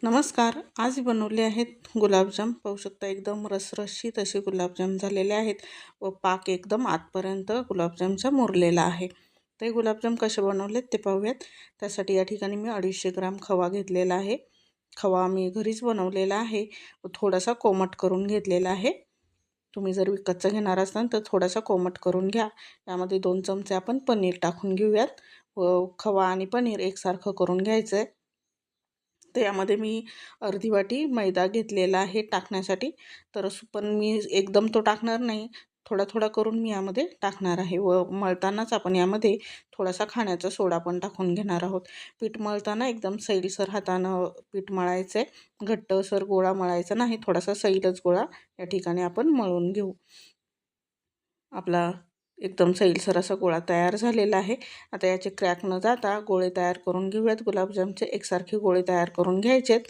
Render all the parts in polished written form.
नमस्कार. आज बनवले आहेत गुलाबजाम. पाहू शकता एकदम रसरशीत असे गुलाबजाम झालेले आहेत व पाक एकदम आतपर्यंत गुलाबजामचा मुरलेला आहे. ते गुलाबजाम कसे बनवलेत ते पाहूयात. त्यासाठी या ठिकाणी मी 250 ग्राम खवा घेतलेला आहे. खवा मी घरीच बनवलेला आहे व थोडासा कोमट करून घेतलेला आहे. तुम्ही जर विकतचा घेणार असाल तर थोडासा कोमट करून घ्या. यामध्ये 2 चमचे आपण पनीर टाकून घेऊयात व खवा आणि पनीर एकसारखं करून घ्यायचं आहे. तर यामध्ये मी अर्धी वाटी मैदा घेतलेला आहे टाकण्यासाठी. तर पण मी एकदम तो टाकणार नाही. थोडा थोडा करून मी यामध्ये टाकणार आहे व मळतानाच आपण यामध्ये थोडासा खाण्याचा सोडा पण टाकून घेणार आहोत. पीठ मळताना एकदम सैलसर हातानं पीठ मळायचं आहे. घट्टसर गोळा मळायचा नाही. थोडासा सैलच गोळा या ठिकाणी आपण मळून घेऊ. आपला एकदम सैलसर असा गोळा तयार झालेला आहे. आता याचे क्रॅक न जाता गोळे तयार करून घेऊयात. गुलाबजामचे एकसारखे गोळे तयार करून घ्यायचेत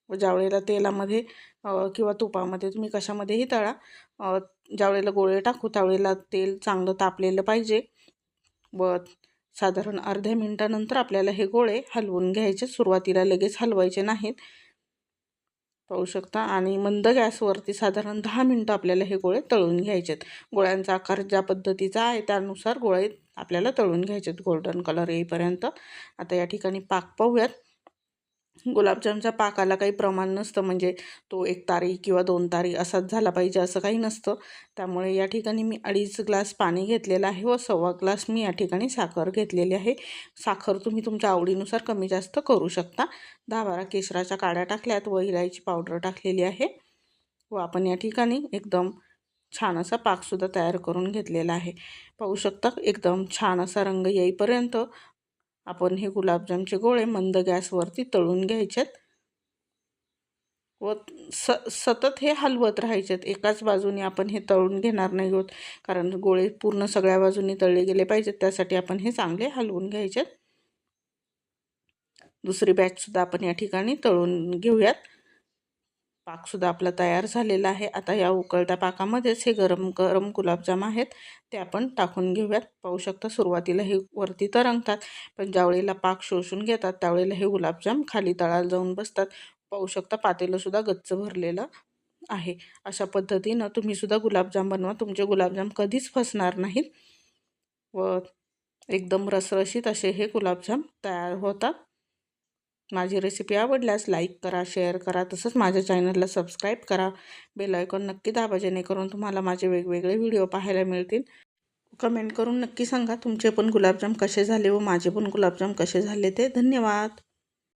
व ज्यावेळेला तेलामध्ये किंवा तुपामध्ये तुम्ही कशामध्येही तळा, ज्यावेळेला गोळे टाकू त्यावेळेला तेल चांगलं तापलेलं पाहिजे व साधारण अर्ध्या मिनिटानंतर आपल्याला हे गोळे हलवून घ्यायचे. सुरुवातीला लगेच हलवायचे नाहीत. पाहू शकता आणि मंद गॅसवरती साधारण 10 मिनटं आपल्याला हे गोळे तळून घ्यायचेत. गोळ्यांचा आकार ज्या पद्धतीचा आहे त्यानुसार गोळे आपल्याला तळून घ्यायचेत गोल्डन कलर येईपर्यंत. आता या ठिकाणी पाक पाहूयात. गुलाबजामच्या पाकाला काही प्रमाण नसतं, म्हणजे तो 1 तारी किंवा 2 तारी असाच झाला पाहिजे असं काही नसतं. त्यामुळे या ठिकाणी मी 2.5 ग्लास पाणी घेतलेलं आहे व 1.25 ग्लास मी या ठिकाणी साखर घेतलेली आहे. साखर तुम्ही तुमच्या आवडीनुसार कमी जास्त करू शकता. 10-12 केशराच्या काड्या टाकल्यात व इलायची पावडर टाकलेली आहे व आपण या ठिकाणी एकदम छान असा पाकसुद्धा तयार करून घेतलेला आहे. पाहू शकता एकदम छान असा रंग येईपर्यंत आपण हे गुलाबजामचे गोळे मंद गॅसवरती तळून घ्यायचेत व सतत हे हलवत राहायचेत. एकाच बाजूने आपण हे तळून घेणार नाही आहोत, कारण गोळे पूर्ण सगळ्या बाजूनी तळले गेले पाहिजेत. त्यासाठी आपण हे चांगले हलवून घ्यायचेत. दुसरी बॅचसुद्धा आपण या ठिकाणी तळून घेऊयात. पाकसुद्धा आपला तयार झालेला आहे. आता या उकळत्या पाकामध्येच हे गरम गरम गुलाबजाम आहेत ते आपण टाकून घेऊयात. पाहू शकता सुरुवातीला हे वरती तरंगतात, पण ज्यावेळेला पाक शोषून घेतात त्यावेळेला हे गुलाबजाम खाली तळाला जाऊन बसतात. पाहू शकता पातेलंसुद्धा गच्च भरलेलं आहे. अशा पद्धतीनं तुम्हीसुद्धा गुलाबजाम बनवा. तुमचे गुलाबजाम कधीच फसणार नाहीत व एकदम रसरशीत असे हे गुलाबजाम तयार होतात. माझी रेसिपी आवडल्यास लाईक करा, शेअर करा, तसंच माझ्या चॅनलला सबस्क्राईब करा. बेल आयकॉन नक्की दाबा, जेणेकरून तुम्हाला माझे वेगवेगळे व्हिडिओ पाहायला मिळतील. कमेंट करून नक्की सांगा तुमचे पण गुलाबजाम कसे झाले व माझे पण गुलाबजाम कसे झाले ते. धन्यवाद.